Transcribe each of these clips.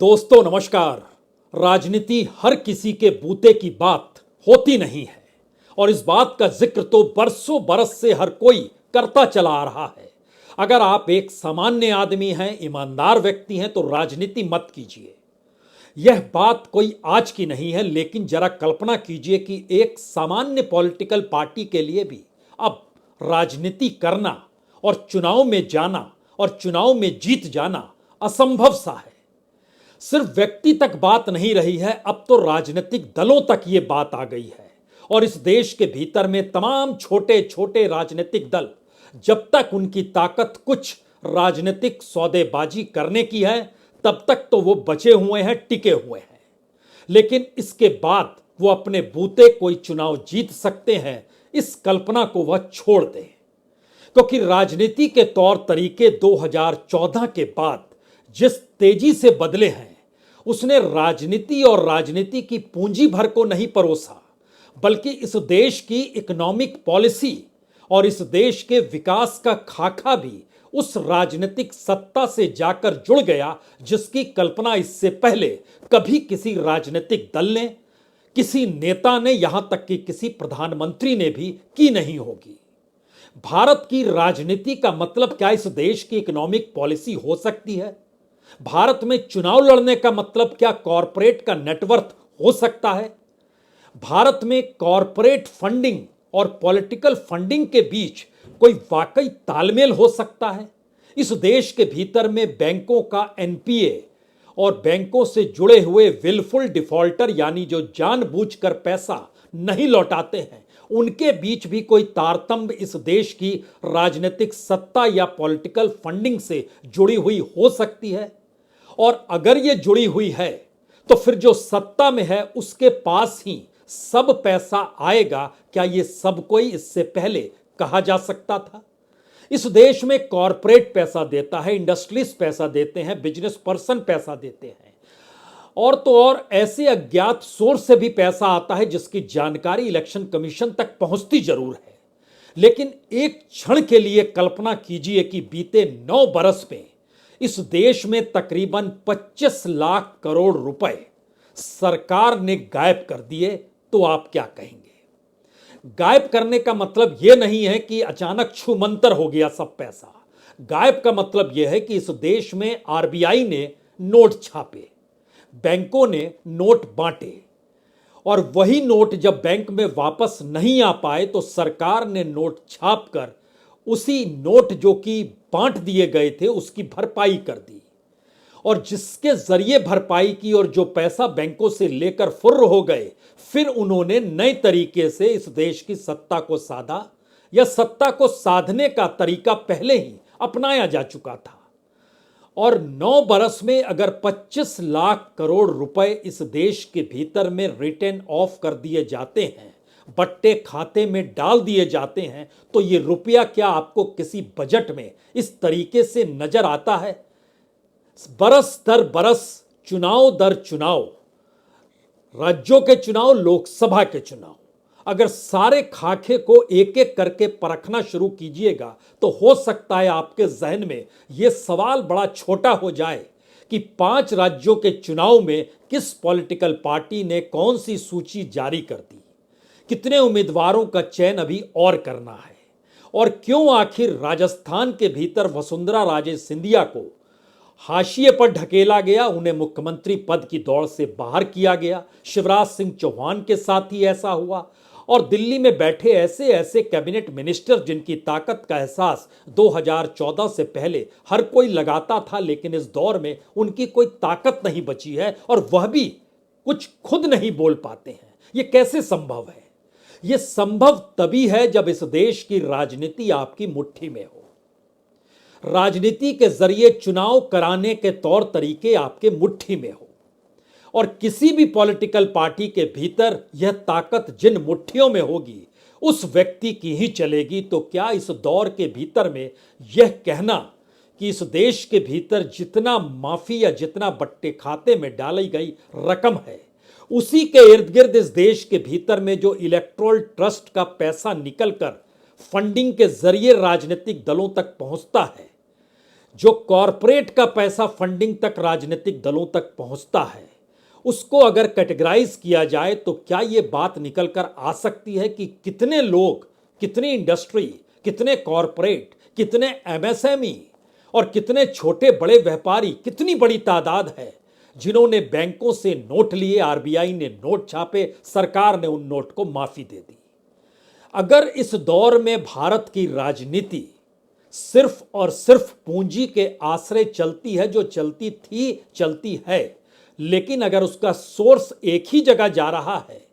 दोस्तों नमस्कार। राजनीति हर किसी के बूते की बात होती नहीं है और इस बात का जिक्र तो बरसों बरस से हर कोई करता चला आ रहा है। अगर आप एक सामान्य आदमी हैं, ईमानदार व्यक्ति हैं, तो राजनीति मत कीजिए। यह बात कोई आज की नहीं है, लेकिन जरा कल्पना कीजिए कि एक सामान्य पॉलिटिकल पार्टी के लिए भी अब राजनीति करना और चुनाव में जाना और चुनाव में जीत जाना असंभव सा है। सिर्फ व्यक्ति तक बात नहीं रही है, अब तो राजनीतिक दलों तक ये बात आ गई है। और इस देश के भीतर में तमाम छोटे छोटे राजनीतिक दल, जब तक उनकी ताकत कुछ राजनीतिक सौदेबाजी करने की है, तब तक तो वो बचे हुए हैं, टिके हुए हैं। लेकिन इसके बाद वो अपने बूते कोई चुनाव जीत सकते हैं, इस कल्पना को वह छोड़ दें। क्योंकि राजनीति के तौर तरीके 2014 के बाद जिस तेजी से बदले हैं, उसने राजनीति और राजनीति की पूंजी भर को नहीं परोसा, बल्कि इस देश की इकोनॉमिक पॉलिसी और इस देश के विकास का खाका भी उस राजनीतिक सत्ता से जाकर जुड़ गया, जिसकी कल्पना इससे पहले कभी किसी राजनीतिक दल ने, किसी नेता ने, यहां तक कि किसी प्रधानमंत्री ने भी की नहीं होगी। भारत की राजनीति का मतलब क्या इस देश की इकोनॉमिक पॉलिसी हो सकती है? भारत में चुनाव लड़ने का मतलब क्या कॉरपोरेट का नेटवर्थ हो सकता है? भारत में कॉरपोरेट फंडिंग और पॉलिटिकल फंडिंग के बीच कोई वाकई तालमेल हो सकता है? इस देश के भीतर में बैंकों का एनपीए और बैंकों से जुड़े हुए विलफुल डिफॉल्टर, यानी जो जानबूझकर पैसा नहीं लौटाते हैं, उनके बीच भी कोई तारतम्य इस देश की राजनीतिक सत्ता या पॉलिटिकल फंडिंग से जुड़ी हुई हो सकती है? और अगर ये जुड़ी हुई है, तो फिर जो सत्ता में है उसके पास ही सब पैसा आएगा? क्या ये सब कोई इससे पहले कहा जा सकता था? इस देश में कॉरपोरेट पैसा देता है, इंडस्ट्रीज पैसा देते हैं, बिजनेस पर्सन पैसा देते हैं, और तो और ऐसे अज्ञात सोर्स से भी पैसा आता है जिसकी जानकारी इलेक्शन कमीशन तक पहुंचती जरूर है। लेकिन एक क्षण के लिए कल्पना कीजिए कि बीते 9 बरस में इस देश में तकरीबन 25 लाख करोड़ रुपए सरकार ने गायब कर दिए, तो आप क्या कहेंगे? गायब करने का मतलब यह नहीं है कि अचानक छूमंतर हो गया सब पैसा। गायब का मतलब यह है कि इस देश में आरबीआई ने नोट छापे, बैंकों ने नोट बांटे, और वही नोट जब बैंक में वापस नहीं आ पाए तो सरकार ने नोट छापकर उसी नोट जो कि बांट दिए गए थे उसकी भरपाई कर दी। और जिसके जरिए भरपाई की और जो पैसा बैंकों से लेकर फुर्र हो गए, फिर उन्होंने नए तरीके से इस देश की सत्ता को साधा, या सत्ता को साधने का तरीका पहले ही अपनाया जा चुका था। और 9 बरस में अगर 25 लाख करोड़ रुपए इस देश के भीतर में रिटर्न ऑफ कर दिए जाते हैं, बट्टे खाते में डाल दिए जाते हैं, तो ये रुपया क्या आपको किसी बजट में इस तरीके से नजर आता है? बरस दर बरस, चुनाव दर चुनाव, राज्यों के चुनाव, लोकसभा के चुनाव, अगर सारे खाके को एक एक करके परखना शुरू कीजिएगा तो हो सकता है आपके जहन में यह सवाल बड़ा छोटा हो जाए कि 5 राज्यों के चुनाव में किस पॉलिटिकल पार्टी ने कौन सी सूची जारी कर दी, कितने उम्मीदवारों का चयन अभी और करना है, और क्यों आखिर राजस्थान के भीतर वसुंधरा राजे सिंधिया को हाशिए पर ढकेला गया, उन्हें मुख्यमंत्री पद की दौड़ से बाहर किया गया। शिवराज सिंह चौहान के साथ ही ऐसा हुआ, और दिल्ली में बैठे ऐसे ऐसे कैबिनेट मिनिस्टर जिनकी ताकत का एहसास 2014 से पहले हर कोई लगाता था, लेकिन इस दौर में उनकी कोई ताकत नहीं बची है और वह भी कुछ खुद नहीं बोल पाते हैं। ये कैसे संभव है? ये संभव तभी है जब इस देश की राजनीति आपकी मुट्ठी में हो, राजनीति के जरिए चुनाव कराने के तौर तरीके आपके मुट्ठी में हो, और किसी भी पॉलिटिकल पार्टी के भीतर यह ताकत जिन मुट्ठियों में होगी उस व्यक्ति की ही चलेगी। तो क्या इस दौर के भीतर में यह कहना कि इस देश के भीतर जितना माफी या जितना बट्टे खाते में डाली गई रकम है, उसी के इर्द गिर्द इस देश के भीतर में जो इलेक्टोरल ट्रस्ट का पैसा निकलकर फंडिंग के जरिए राजनीतिक दलों तक पहुंचता है, जो कॉरपोरेट का पैसा फंडिंग तक राजनीतिक दलों तक पहुंचता है, उसको अगर कैटेगराइज किया जाए तो क्या ये बात निकल कर आ सकती है कि कितने लोग, कितनी इंडस्ट्री, कितने कॉरपोरेट, कितने एमएसएमई और कितने छोटे बड़े व्यापारी, कितनी बड़ी तादाद है जिन्होंने बैंकों से नोट लिए, आरबीआई ने नोट छापे, सरकार ने उन नोट को माफी दे दी। अगर इस दौर में भारत की राजनीति सिर्फ और सिर्फ पूंजी के आश्रय चलती है, जो चलती थी, चलती है, लेकिन अगर उसका सोर्स एक ही जगह जा रहा है,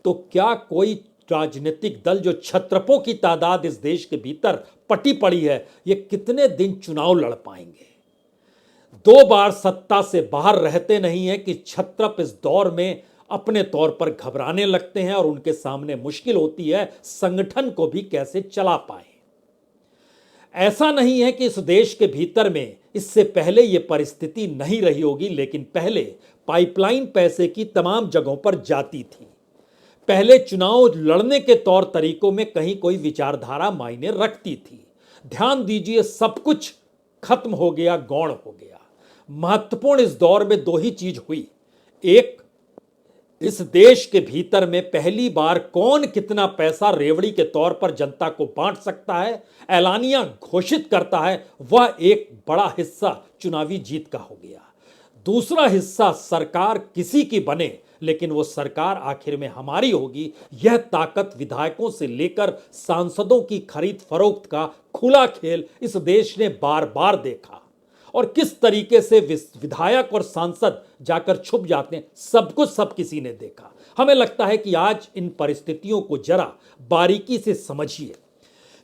तो क्या कोई राजनीतिक दल, जो छत्रपों की तादाद इस देश के भीतर पटी पड़ी है, ये कितने दिन चुनाव लड़ पाएंगे? 2 बार सत्ता से बाहर रहते नहीं है कि छत्रप इस दौर में अपने तौर पर घबराने लगते हैं और उनके सामने मुश्किल होती है संगठन को भी कैसे चला पाए। ऐसा नहीं है कि इस देश के भीतर में इससे पहले यह परिस्थिति नहीं रही होगी, लेकिन पहले पाइपलाइन पैसे की तमाम जगहों पर जाती थी। पहले चुनाव लड़ने के तौर तरीकों में कहीं कोई विचारधारा मायने रखती थी। ध्यान दीजिए, सब कुछ खत्म हो गया, गौण हो गया। महत्वपूर्ण इस दौर में 2 ही चीज हुई। एक, इस देश के भीतर में पहली बार कौन कितना पैसा रेवड़ी के तौर पर जनता को बांट सकता है, ऐलानिया घोषित करता है, वह एक बड़ा हिस्सा चुनावी जीत का हो गया। दूसरा हिस्सा, सरकार किसी की बने लेकिन वो सरकार आखिर में हमारी होगी, यह ताकत विधायकों से लेकर सांसदों की खरीद फरोख्त का खुला खेल इस देश ने बार बार देखा। और किस तरीके से विधायक और सांसद जाकर छुप जाते हैं, सब किसी ने देखा। हमें लगता है कि आज इन परिस्थितियों को जरा बारीकी से समझिए,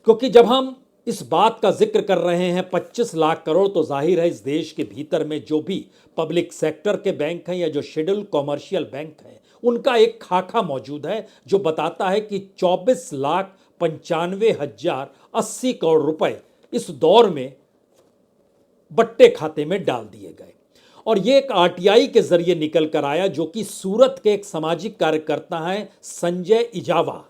क्योंकि जब हम इस बात का जिक्र कर रहे हैं 25 लाख करोड़, तो जाहिर है इस देश के भीतर में जो भी पब्लिक सेक्टर के बैंक हैं या जो शेड्यूल कॉमर्शियल बैंक हैं, उनका एक खाका मौजूद है जो बताता है कि 24,95,080 करोड़ रुपए इस दौर में बट्टे खाते में डाल दिए गए। और ये एक आरटीआई के जरिए निकल कर आया, जो कि सूरत के एक सामाजिक कार्यकर्ता हैं संजय इजावा,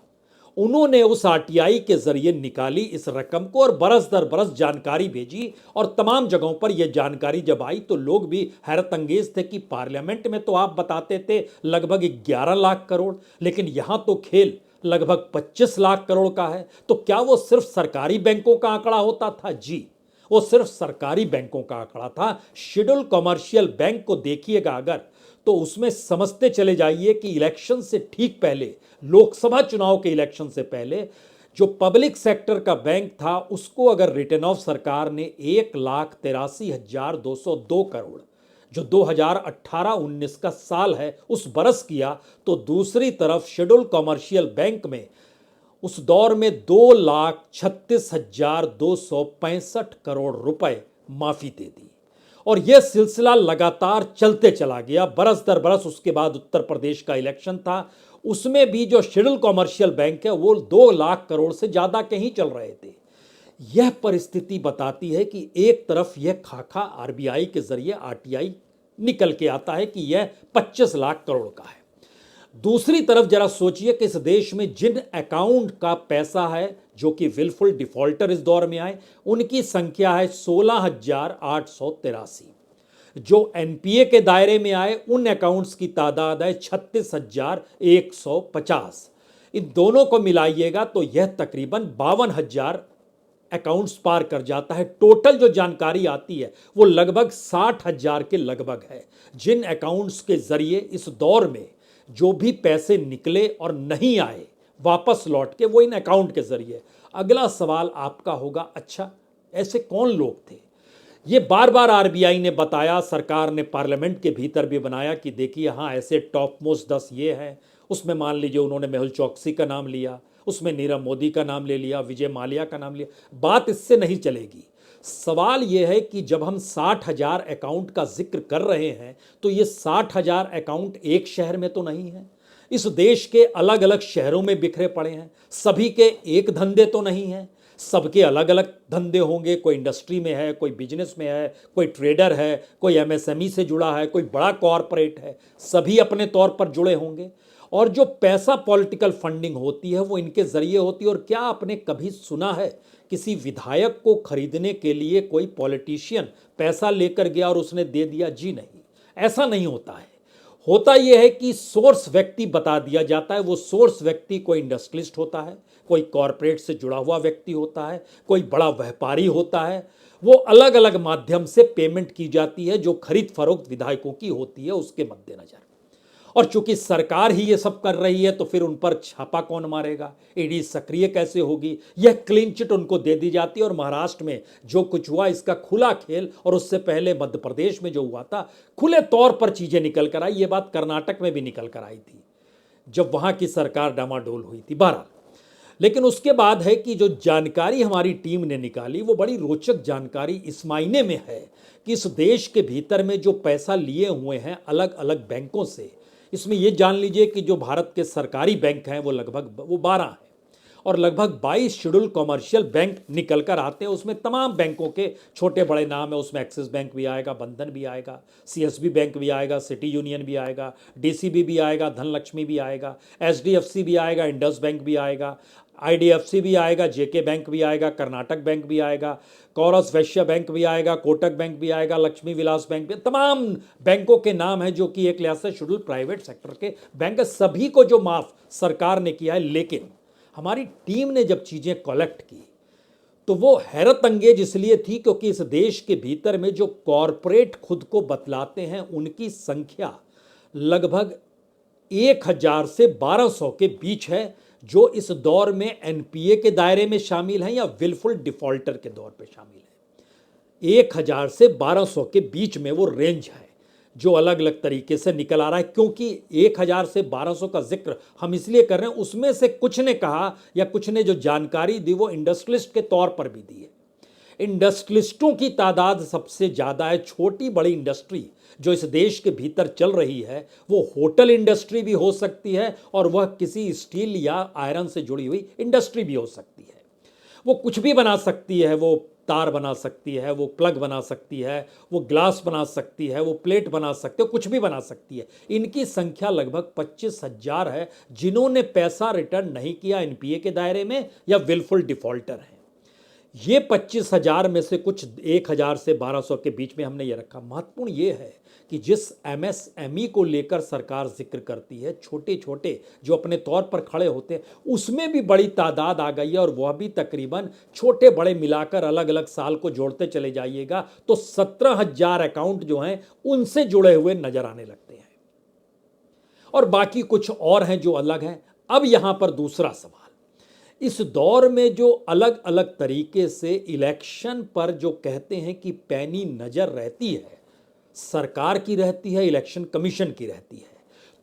उन्होंने उस आरटीआई के जरिए निकाली इस रकम को और बरस दर बरस जानकारी भेजी। और तमाम जगहों पर यह जानकारी जब आई तो लोग भी हैरत अंगेज थे कि पार्लियामेंट में तो आप बताते थे लगभग 11 लाख करोड़, लेकिन यहां तो खेल लगभग 25 लाख करोड़ का है। तो क्या वो सिर्फ सरकारी बैंकों का आंकड़ा होता था? जी, वो सिर्फ सरकारी बैंकों का आंकड़ा था। शेड्यूल कमर्शियल बैंक को देखिएगा अगर, तो उसमें समझते चले जाइए कि इलेक्शन से ठीक पहले, लोकसभा चुनाव के इलेक्शन से पहले, जो पब्लिक सेक्टर का बैंक था उसको अगर रिटर्न ऑफ सरकार ने 1,83,202 करोड़, जो 2018-19 का साल है, उस बरस किया, तो दूसरी तरफ शेड्यूल कमर्शियल बैंक में उस दौर में 2,36,265 करोड़ रुपए माफी दे दी। और यह सिलसिला लगातार चलते चला गया, बरस दर बरस। उसके बाद उत्तर प्रदेश का इलेक्शन था, उसमें भी जो शेड्यूल कॉमर्शियल बैंक है वो 2 लाख करोड़ से ज्यादा के ही चल रहे थे। यह परिस्थिति बताती है कि एक तरफ यह खाका आरबीआई के जरिए आरटीआई निकल के आता है कि यह 25 लाख करोड़ का है। दूसरी तरफ जरा सोचिए कि इस देश में जिन अकाउंट का पैसा है जो कि विलफुल डिफॉल्टर इस दौर में आए, उनकी संख्या है 16,883। जो एनपीए के दायरे में आए उन अकाउंट्स की तादाद है 36,150। इन दोनों को मिलाइएगा तो यह तकरीबन 52,000 अकाउंट्स पार कर जाता है। टोटल जो जानकारी आती है वो लगभग 60,000 के लगभग है, जिन अकाउंट्स के जरिए इस दौर में जो भी पैसे निकले और नहीं आए वापस लौट के, वो इन अकाउंट के जरिए। अगला सवाल आपका होगा, अच्छा ऐसे कौन लोग थे? ये बार बार आरबीआई ने बताया, सरकार ने पार्लियामेंट के भीतर भी बनाया कि देखिए हाँ ऐसे टॉप मोस्ट 10 ये हैं। उसमें मान लीजिए उन्होंने मेहुल चौकसी का नाम लिया, उसमें नीरव मोदी का नाम ले लिया, विजय माल्या का नाम लिया। बात इससे नहीं चलेगी। सवाल यह है कि जब हम 60,000 अकाउंट का जिक्र कर रहे हैं तो ये 60,000 अकाउंट एक शहर में तो नहीं है, इस देश के अलग अलग शहरों में बिखरे पड़े हैं। सभी के एक धंधे तो नहीं हैं, सबके अलग अलग धंधे होंगे। कोई इंडस्ट्री में है, कोई बिजनेस में है, कोई ट्रेडर है, कोई एमएसएमई से जुड़ा है, कोई बड़ा कॉरपोरेट है, सभी अपने तौर पर जुड़े होंगे। और जो पैसा पॉलिटिकल फंडिंग होती है वो इनके जरिए होती है। और क्या आपने कभी सुना है किसी विधायक को खरीदने के लिए कोई पॉलिटिशियन पैसा लेकर गया और उसने दे दिया? जी नहीं, ऐसा नहीं होता है। होता यह है कि सोर्स व्यक्ति बता दिया जाता है। वो सोर्स व्यक्ति कोई इंडस्ट्रियलिस्ट होता है, कोई कॉरपोरेट से जुड़ा हुआ व्यक्ति होता है, कोई बड़ा व्यापारी होता है। वो अलग अलग माध्यम से पेमेंट की जाती है जो खरीद फरोख्त विधायकों की होती है उसके मद्देनजर। और चूंकि सरकार ही ये सब कर रही है तो फिर उन पर छापा कौन मारेगा, ईडी सक्रिय कैसे होगी? यह क्लीन चिट उनको दे दी जाती है। और महाराष्ट्र में जो कुछ हुआ इसका खुला खेल, और उससे पहले मध्य प्रदेश में जो हुआ था खुले तौर पर चीजें निकल कर आई। ये बात कर्नाटक में भी निकल कर आई थी जब वहां की सरकार डामाडोल हुई थी। बहरहाल, लेकिन उसके बाद है कि जो जानकारी हमारी टीम ने निकाली वो बड़ी रोचक जानकारी इस मायने में है कि इस देश के भीतर में जो पैसा लिए हुए हैं अलग अलग बैंकों से, इसमें ये जान लीजिए कि जो भारत के सरकारी बैंक हैं वो लगभग 12 हैं, और लगभग 22 शेड्यूल कॉमर्शियल बैंक निकल कर आते हैं। उसमें तमाम बैंकों के छोटे बड़े नाम है। उसमें एक्सिस बैंक भी आएगा, बंधन भी आएगा, सीएसबी बैंक भी आएगा, सिटी यूनियन भी आएगा, डीसीबी भी आएगा, धनलक्ष्मी भी आएगा, एचडीएफसी भी आएगा, इंडस बैंक भी आएगा, आईडीएफसी भी आएगा, जेके बैंक भी आएगा, कर्नाटक बैंक भी आएगा, कौरस वैश्य बैंक भी आएगा, कोटक बैंक भी आएगा, लक्ष्मी विलास बैंक भी। तमाम बैंकों के नाम हैं जो कि एक लिहाज से शेड्यूल प्राइवेट सेक्टर के बैंक, सभी को जो माफ सरकार ने किया है। लेकिन हमारी टीम ने जब चीजें कलेक्ट की तो वो हैरत अंगेज इसलिए थी क्योंकि इस देश के भीतर में जो कॉरपोरेट खुद को बतलाते हैं उनकी संख्या लगभग 1000 से 1200 के बीच है, जो इस दौर में एनपीए के दायरे में शामिल हैं या विलफुल डिफॉल्टर के दौर पे शामिल हैं। 1000 से 1200 के बीच में वो रेंज है जो अलग अलग तरीके से निकल आ रहा है। क्योंकि 1000 से 1200 का जिक्र हम इसलिए कर रहे हैं, उसमें से कुछ ने कहा या कुछ ने जो जानकारी दी वो इंडस्ट्रियलिस्ट के तौर पर भी दी है। इंडस्ट्रियलिस्टों की तादाद सबसे ज़्यादा है। छोटी बड़ी इंडस्ट्री जो इस देश के भीतर चल रही है वो होटल इंडस्ट्री भी हो सकती है और वह किसी स्टील या आयरन से जुड़ी हुई इंडस्ट्री भी हो सकती है। वो कुछ भी बना सकती है, वो तार बना सकती है, वो प्लग बना सकती है, वो ग्लास बना सकती है, वो प्लेट बना सकती है, कुछ भी बना सकती है। इनकी संख्या लगभग 25,000 है जिन्होंने पैसा रिटर्न नहीं किया एनपीए के दायरे में या विलफुल डिफॉल्टर हैं। ये 25,000 में से कुछ 1000 से 1200 के बीच में हमने ये रखा। महत्वपूर्ण ये है कि जिस एमएसएमई को लेकर सरकार जिक्र करती है, छोटे छोटे जो अपने तौर पर खड़े होते हैं, उसमें भी बड़ी तादाद आ गई है। और वह भी तकरीबन छोटे बड़े मिलाकर अलग अलग साल को जोड़ते चले जाइएगा तो 17,000 अकाउंट जो हैं उनसे जुड़े हुए नजर आने लगते हैं। और बाकी कुछ और हैं जो अलग हैं। अब यहां पर दूसरा सवाल, इस दौर में जो अलग अलग तरीके से इलेक्शन पर जो कहते हैं कि पैनी नजर रहती है, सरकार की रहती है, इलेक्शन कमीशन की रहती है,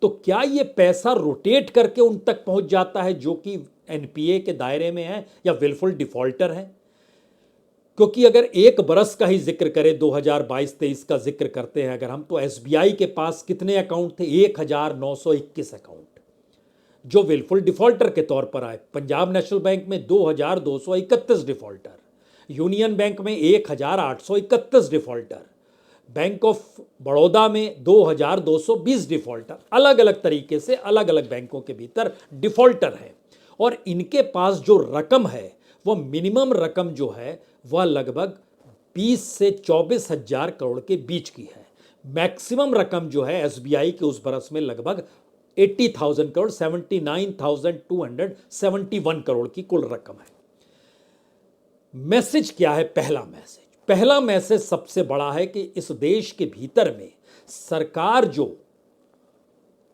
तो क्या ये पैसा रोटेट करके उन तक पहुंच जाता है जो कि एनपीए के दायरे में है या विलफुल डिफॉल्टर है? क्योंकि अगर एक बरस का ही जिक्र करें, 2022-23 का जिक्र करते हैं अगर हम, तो एसबीआई के पास कितने अकाउंट थे? 1921 अकाउंट जो विलफुल डिफॉल्टर के तौर पर आए। पंजाब नेशनल बैंक में 2231 डिफॉल्टर, यूनियन बैंक में 1831 डिफॉल्टर, बैंक ऑफ बड़ौदा में 2220 डिफॉल्टर। अलग अलग तरीके से अलग अलग बैंकों के भीतर डिफॉल्टर हैं। और इनके पास जो रकम है वह मिनिमम रकम जो है वह लगभग 20 से 24,000 करोड़ के बीच की है। मैक्सिमम रकम जो है एसबीआई के उस बरस में लगभग 80,000 करोड़, 79,271 करोड़ की कुल रकम है। मैसेज क्या है? पहला मैसेज सबसे बड़ा है कि इस देश के भीतर में सरकार जो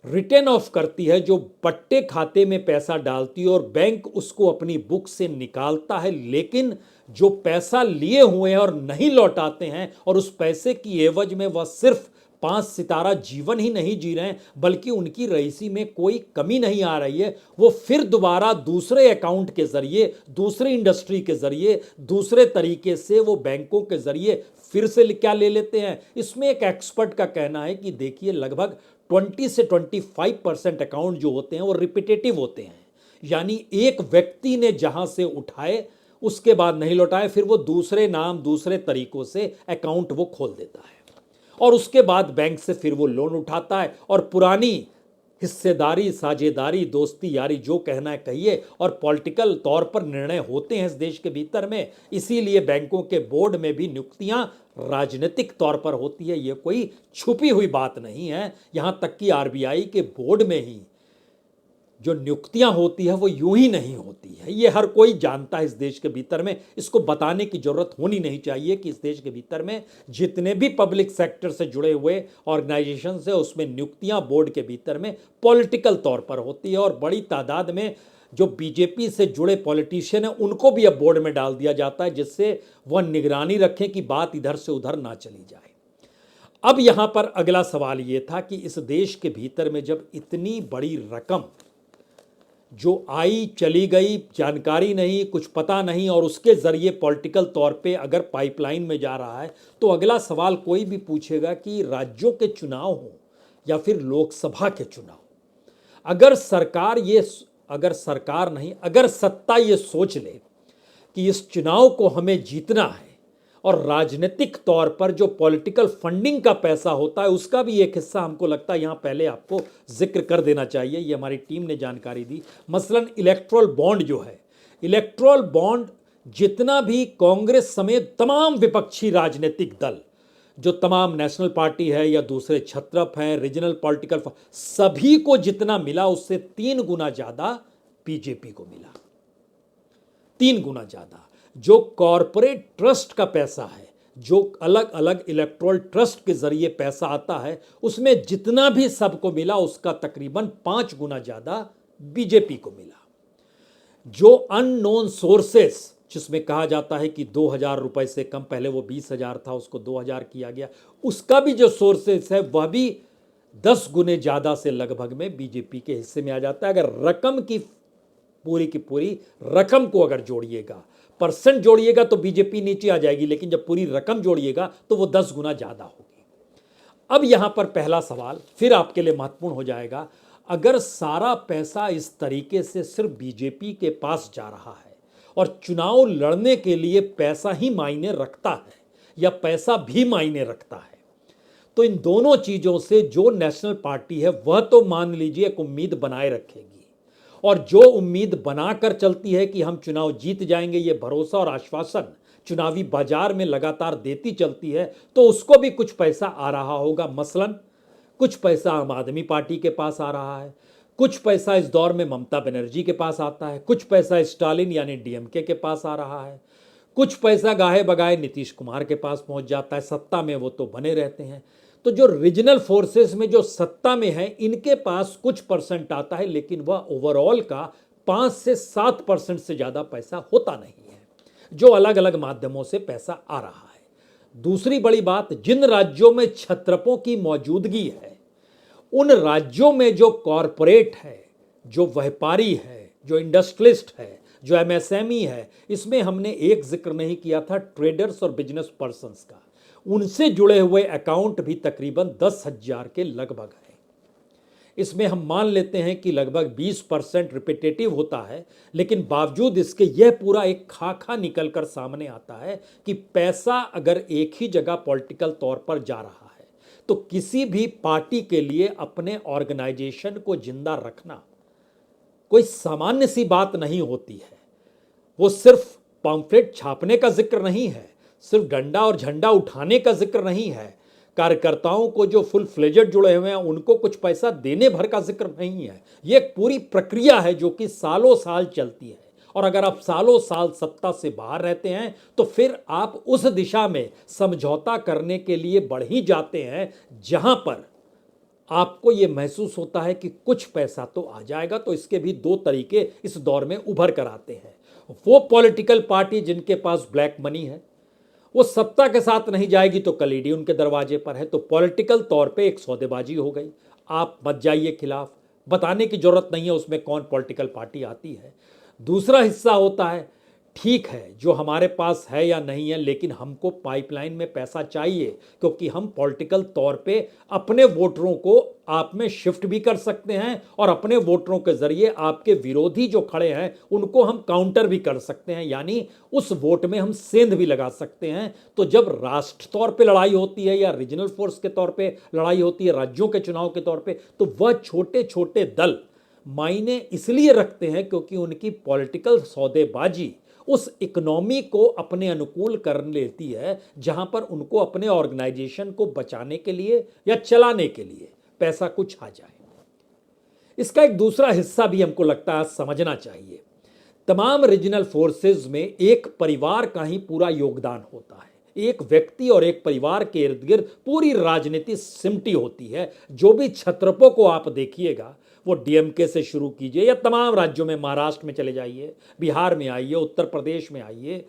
रिटर्न ऑफ करती है, जो पट्टे खाते में पैसा डालती है और बैंक उसको अपनी बुक से निकालता है, लेकिन जो पैसा लिए हुए हैं और नहीं लौटाते हैं और उस पैसे की एवज में वह सिर्फ 5 सितारा जीवन ही नहीं जी रहे हैं बल्कि उनकी रईसी में कोई कमी नहीं आ रही है, वो फिर दोबारा दूसरे अकाउंट के जरिए, दूसरी इंडस्ट्री के जरिए, दूसरे तरीके से वो बैंकों के जरिए फिर से क्या ले लेते हैं। इसमें एक एक्सपर्ट का कहना है कि देखिए लगभग 20 से 25% अकाउंट जो होते हैं वो रिपीटेटिव होते हैं, यानी एक व्यक्ति ने जहां से उठाए उसके बाद नहीं लौटाए, फिर वो दूसरे नाम दूसरे तरीकों से अकाउंट वो खोल देता है और उसके बाद बैंक से फिर वो लोन उठाता है और पुरानी हिस्सेदारी, साझेदारी, दोस्ती, यारी, जो कहना है कहिए, और पॉलिटिकल तौर पर निर्णय होते हैं इस देश के भीतर में। इसीलिए बैंकों के बोर्ड में भी नियुक्तियां राजनीतिक तौर पर होती है, ये कोई छुपी हुई बात नहीं है। यहां तक कि आरबीआई के बोर्ड में ही जो नियुक्तियां होती है वो यूं ही नहीं होती है, ये हर कोई जानता है इस देश के भीतर में। इसको बताने की जरूरत होनी नहीं चाहिए कि इस देश के भीतर में जितने भी पब्लिक सेक्टर से जुड़े हुए ऑर्गेनाइजेशन है उसमें नियुक्तियां बोर्ड के भीतर में पॉलिटिकल तौर पर होती है, और बड़ी तादाद में जो बीजेपी से जुड़े पॉलिटिशियन हैं उनको भी अब बोर्ड में डाल दिया जाता है, जिससे वह निगरानी रखें कि बात इधर से उधर ना चली जाए। अब यहां पर अगला सवाल ये था कि इस देश के भीतर में जब इतनी बड़ी रकम जो आई चली गई, जानकारी नहीं, कुछ पता नहीं, और उसके ज़रिए पॉलिटिकल तौर पे अगर पाइपलाइन में जा रहा है, तो अगला सवाल कोई भी पूछेगा कि राज्यों के चुनाव हो या फिर लोकसभा के चुनाव, अगर सत्ता ये सोच ले कि इस चुनाव को हमें जीतना है, और राजनीतिक तौर पर जो पॉलिटिकल फंडिंग का पैसा होता है उसका भी एक हिस्सा हमको लगता है यहाँ पहले आपको जिक्र कर देना चाहिए, ये हमारी टीम ने जानकारी दी। मसलन इलेक्ट्रल बॉन्ड जो है, इलेक्ट्रल बॉन्ड जितना भी कांग्रेस समेत तमाम विपक्षी राजनीतिक दल, जो तमाम नेशनल पार्टी है या दूसरे छत्रप हैं, रीजनल पॉलिटिकल, सभी को जितना मिला उससे 3 गुना ज़्यादा बीजेपी को मिला, 3 गुना ज़्यादा। जो कॉरपोरेट ट्रस्ट का पैसा है, जो अलग अलग इलेक्टोरल ट्रस्ट के जरिए पैसा आता है, उसमें जितना भी सबको मिला उसका तकरीबन 5 गुना ज़्यादा बीजेपी को मिला। जो अननोन सोर्सेस, जिसमें कहा जाता है कि 2,000 रुपए से कम, पहले वो 20,000 था उसको 2,000 किया गया, उसका भी जो सोर्सेस है वह भी 10 गुने ज़्यादा से लगभग में बीजेपी के हिस्से में आ जाता है। अगर रकम की पूरी रकम को अगर जोड़िएगा, परसेंट जोड़िएगा तो बीजेपी नीचे आ जाएगी, लेकिन जब पूरी रकम जोड़िएगा तो वो 10 गुना ज़्यादा होगी। अब यहाँ पर पहला सवाल फिर आपके लिए महत्वपूर्ण हो जाएगा, अगर सारा पैसा इस तरीके से सिर्फ बीजेपी के पास जा रहा है और चुनाव लड़ने के लिए पैसा ही मायने रखता है या पैसा भी मायने रखता है, तो इन दोनों चीज़ों से जो नेशनल पार्टी है वह तो मान लीजिए एक उम्मीद बनाए रखेगी, और जो उम्मीद बनाकर चलती है कि हम चुनाव जीत जाएंगे, ये भरोसा और आश्वासन चुनावी बाजार में लगातार देती चलती है, तो उसको भी कुछ पैसा आ रहा होगा। मसलन कुछ पैसा आम आदमी पार्टी के पास आ रहा है, कुछ पैसा इस दौर में ममता बनर्जी के पास आता है, कुछ पैसा स्टालिन यानी डीएमके के पास आ रहा है, कुछ पैसा गाहे बगाए नीतीश कुमार के पास पहुंच जाता है। सत्ता में वो तो बने रहते हैं, तो जो रीजनल फोर्सेस में जो सत्ता में है इनके पास कुछ परसेंट आता है, लेकिन वह ओवरऑल का 5 से 7% से ज़्यादा पैसा होता नहीं है, जो अलग अलग माध्यमों से पैसा आ रहा है। दूसरी बड़ी बात, जिन राज्यों में छत्रपों की मौजूदगी है, उन राज्यों में जो कॉरपोरेट है, जो व्यापारी है, जो इंडस्ट्रियलिस्ट है, जो एमएसएमई है, इसमें हमने एक जिक्र नहीं किया था ट्रेडर्स और बिजनेस पर्सन्स का, उनसे जुड़े हुए अकाउंट भी तकरीबन 10,000 के लगभग है। इसमें हम मान लेते हैं कि लगभग 20% रिपीटेटिव होता है, लेकिन बावजूद इसके यह पूरा एक खाका निकल कर सामने आता है कि पैसा अगर एक ही जगह पॉलिटिकल तौर पर जा रहा है तो किसी भी पार्टी के लिए अपने ऑर्गेनाइजेशन को जिंदा रखना कोई सामान्य सी बात नहीं होती है। वो सिर्फ पम्फलेट छापने का जिक्र नहीं है, सिर्फ डंडा और झंडा उठाने का जिक्र नहीं है, कार्यकर्ताओं को जो फुल फ्लेजेड जुड़े हुए हैं उनको कुछ पैसा देने भर का जिक्र नहीं है। ये एक पूरी प्रक्रिया है जो कि सालों साल चलती है, और अगर आप सालों साल सत्ता से बाहर रहते हैं तो फिर आप उस दिशा में समझौता करने के लिए बढ़ ही जाते हैं जहां पर आपको ये महसूस होता है कि कुछ पैसा तो आ जाएगा। तो इसके भी 2 तरीके इस दौर में उभर कर आते हैं। वो पॉलिटिकल पार्टी जिनके पास ब्लैक मनी है, वो सत्ता के साथ नहीं जाएगी तो कलीडी उनके दरवाजे पर है, तो पॉलिटिकल तौर पे एक सौदेबाजी हो गई। आप मत जाइए खिलाफ, बताने की जरूरत नहीं है उसमें कौन पॉलिटिकल पार्टी आती है। दूसरा हिस्सा होता है ठीक है जो हमारे पास है या नहीं है, लेकिन हमको पाइपलाइन में पैसा चाहिए, क्योंकि हम पॉलिटिकल तौर पे अपने वोटरों को आप में शिफ्ट भी कर सकते हैं और अपने वोटरों के जरिए आपके विरोधी जो खड़े हैं उनको हम काउंटर भी कर सकते हैं, यानी उस वोट में हम सेंध भी लगा सकते हैं। तो जब राष्ट्र तौर पे लड़ाई होती है या रीजनल फोर्स के तौर पे लड़ाई होती है, राज्यों के चुनाव के तौर पे, तो वह छोटे छोटे दल मायने इसलिए रखते हैं क्योंकि उनकी पॉलिटिकल सौदेबाजी उस इकोनॉमी को अपने अनुकूल कर लेती है, जहां पर उनको अपने ऑर्गेनाइजेशन को बचाने के लिए या चलाने के लिए पैसा कुछ आ जाए। इसका एक दूसरा हिस्सा भी हमको लगता है समझना चाहिए। तमाम रीजनल फोर्सेस में एक परिवार का ही पूरा योगदान होता है। एक व्यक्ति और एक परिवार के इर्द गिर्द पूरी राजनीति सिमटी होती है। जो भी छत्रपों को आप देखिएगा, वो डीएमके से शुरू कीजिए या तमाम राज्यों में, महाराष्ट्र में चले जाइए, बिहार में आइए, उत्तर प्रदेश में आइए,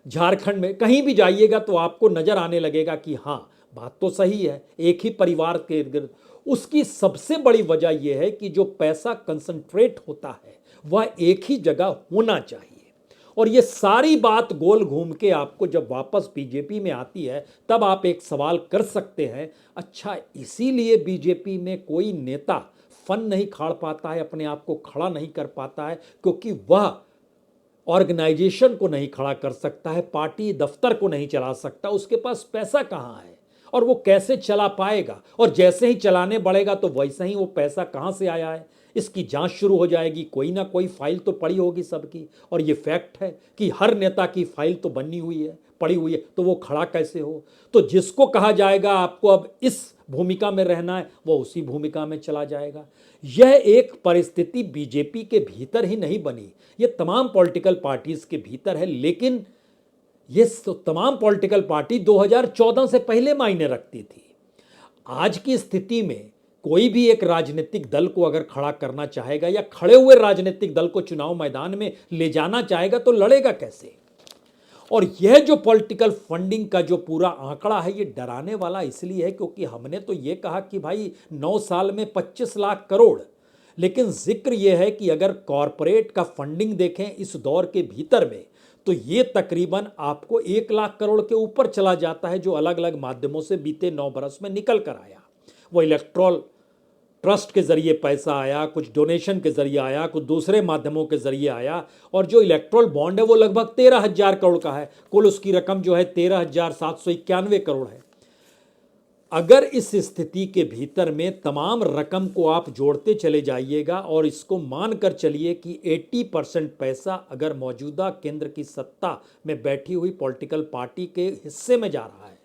झारखंड में, कहीं भी जाइएगा तो आपको नजर आने लगेगा कि हाँ, बात तो सही है, एक ही परिवार के इर्द गिर्द। उसकी सबसे बड़ी वजह यह है कि जो पैसा कंसंट्रेट होता है वह एक ही जगह होना चाहिए। और ये सारी बात गोल घूम के आपको जब वापस बीजेपी में आती है, तब आप एक सवाल कर सकते हैं, अच्छा इसीलिए बीजेपी में कोई नेता फन नहीं खाड़ पाता है, अपने आप को खड़ा नहीं कर पाता है, क्योंकि वह ऑर्गेनाइजेशन को नहीं खड़ा कर सकता है, पार्टी दफ्तर को नहीं चला सकता, उसके पास पैसा कहाँ है और वो कैसे चला पाएगा। और जैसे ही चलाने बढ़ेगा तो वैसे ही वो पैसा कहाँ से आया है इसकी जांच शुरू हो जाएगी। कोई ना कोई फाइल तो पड़ी होगी सबकी, और ये फैक्ट है कि हर नेता की फाइल तो बनी हुई है, पड़ी हुई है, तो वो खड़ा कैसे हो। तो जिसको कहा जाएगा आपको अब इस भूमिका में रहना है, वो उसी भूमिका में चला जाएगा। यह एक परिस्थिति बीजेपी के भीतर ही नहीं बनी, ये तमाम पॉलिटिकल पार्टीज के भीतर है। लेकिन ये तमाम पॉलिटिकल पार्टी 2014 से पहले मायने रखती थी। आज की स्थिति में कोई भी एक राजनीतिक दल को अगर खड़ा करना चाहेगा या खड़े हुए राजनीतिक दल को चुनाव मैदान में ले जाना चाहेगा तो लड़ेगा कैसे। और यह जो पॉलिटिकल फंडिंग का जो पूरा आंकड़ा है, ये डराने वाला इसलिए है क्योंकि हमने तो ये कहा कि भाई 9 साल में 25 लाख करोड़, लेकिन जिक्र यह है कि अगर कॉरपोरेट का फंडिंग देखें इस दौर के भीतर में, तो ये तकरीबन आपको 1 लाख करोड़ के ऊपर चला जाता है, जो अलग अलग माध्यमों से बीते 9 बरस में निकल कर आया। वो इलेक्ट्रॉल ट्रस्ट के जरिए पैसा आया, कुछ डोनेशन के जरिए आया, कुछ दूसरे माध्यमों के जरिए आया, और जो इलेक्ट्रॉल बॉन्ड है वो लगभग 13,000 करोड़ का है। कुल उसकी रकम जो है 13,791 करोड़ है। अगर इस स्थिति के भीतर में तमाम रकम को आप जोड़ते चले जाइएगा और इसको मानकर चलिए कि 80% पैसा अगर मौजूदा केंद्र की सत्ता में बैठी हुई पॉलिटिकल पार्टी के हिस्से में जा रहा है,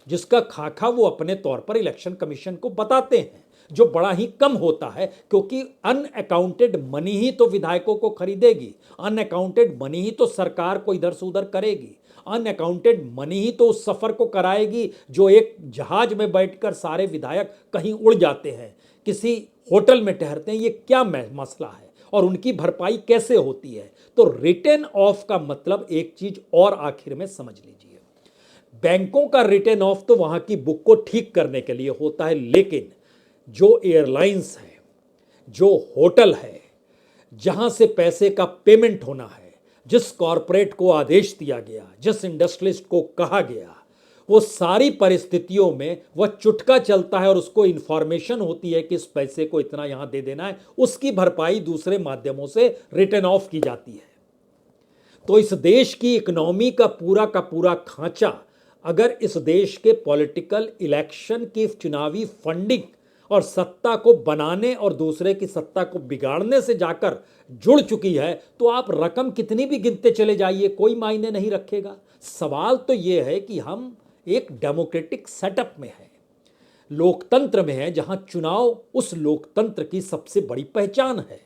जिसका खाका वो अपने तौर पर इलेक्शन कमीशन को बताते हैं, जो बड़ा ही कम होता है, क्योंकि अनअकाउंटेड मनी ही तो विधायकों को खरीदेगी, अनअकाउंटेड मनी ही तो सरकार को इधर से उधर करेगी, अनअकाउंटेड मनी ही तो उस सफर को कराएगी जो एक जहाज में बैठकर सारे विधायक कहीं उड़ जाते हैं, किसी होटल में ठहरते हैं। ये क्या मसला है और उनकी भरपाई कैसे होती है। तो रिटर्न ऑफ का मतलब एक चीज और आखिर में समझ लीजिए, बैंकों का रिटर्न ऑफ तो वहां की बुक को ठीक करने के लिए होता है, लेकिन जो एयरलाइंस है, जो होटल है, जहां से पैसे का पेमेंट होना है, जिस कॉरपोरेट को आदेश दिया गया, जिस इंडस्ट्रियलिस्ट को कहा गया, वो सारी परिस्थितियों में वह चुटका चलता है और उसको इंफॉर्मेशन होती है कि इस पैसे को इतना यहां दे देना है, उसकी भरपाई दूसरे माध्यमों से रिटर्न ऑफ की जाती है। तो इस देश की इकोनॉमी का पूरा खांचा अगर इस देश के पॉलिटिकल इलेक्शन की चुनावी फंडिंग और सत्ता को बनाने और दूसरे की सत्ता को बिगाड़ने से जाकर जुड़ चुकी है, तो आप रकम कितनी भी गिनते चले जाइए, कोई मायने नहीं रखेगा। सवाल तो यह है कि हम एक डेमोक्रेटिक सेटअप में हैं, लोकतंत्र में हैं, जहां चुनाव उस लोकतंत्र की सबसे बड़ी पहचान है,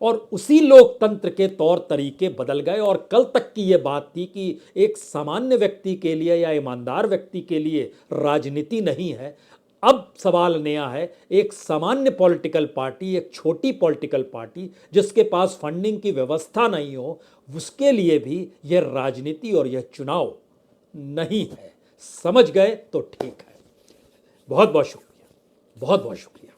और उसी लोकतंत्र के तौर तरीके बदल गए। और कल तक की यह बात थी कि एक सामान्य व्यक्ति के लिए या ईमानदार व्यक्ति के लिए राजनीति नहीं है। अब सवाल नया है, एक सामान्य पॉलिटिकल पार्टी, एक छोटी पॉलिटिकल पार्टी जिसके पास फंडिंग की व्यवस्था नहीं हो, उसके लिए भी यह राजनीति और यह चुनाव नहीं है। समझ गए तो ठीक है। बहुत बहुत शुक्रिया, बहुत बहुत शुक्रिया।